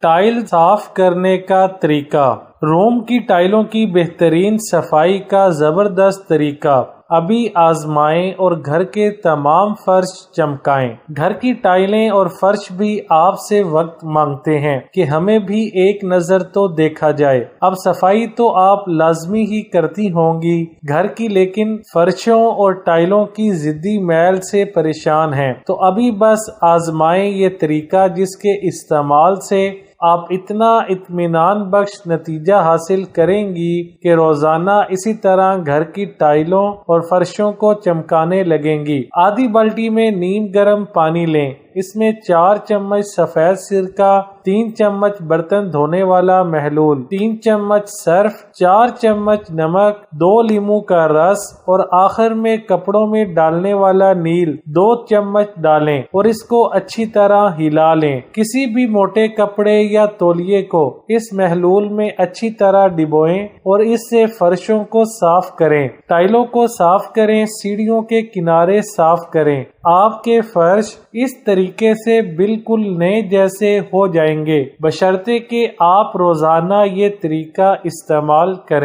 Tile صاف کرنے کا طریقہ۔ روم کی ٹائلوں کی بہترین صفائی کا زبردست طریقہ ابھی آزمائیں اور گھر کے تمام فرش چمکائیں۔ گھر کی ٹائلیں اور فرش بھی آپ سے وقت مانگتے ہیں کہ ہمیں بھی ایک نظر تو دیکھا جائے۔ اب صفائی تو آپ لازمی ہی کرتی ہوں گی گھر کی، لیکن فرشوں اور ٹائلوں کی ضدی میل سے پریشان ہیں تو ابھی بس آزمائیں یہ طریقہ، جس کے استعمال سے آپ اتنا اطمینان بخش نتیجہ حاصل کریں گی کہ روزانہ اسی طرح گھر کی ٹائلوں اور فرشوں کو چمکانے لگیں گی۔ آدھی بالٹی میں نیم گرم پانی لیں، اس میں 4 چمچ سفید سرکہ، 3 چمچ برتن دھونے والا محلول، 3 چمچ سرف، 4 چمچ نمک، 2 لیموں کا رس اور آخر میں کپڑوں میں ڈالنے والا نیل 2 چمچ ڈالیں اور اس کو اچھی طرح ہلا لیں۔ کسی بھی موٹے کپڑے یا تولیے کو اس محلول میں اچھی طرح ڈبوئیں اور اس سے فرشوں کو صاف کریں، ٹائلوں کو صاف کریں، سیڑھیوں کے کنارے صاف کریں۔ آپ کے فرش اس طریقے سے بالکل نئے جیسے ہو جائیں گے، بشرطے کہ آپ روزانہ یہ طریقہ استعمال کریں۔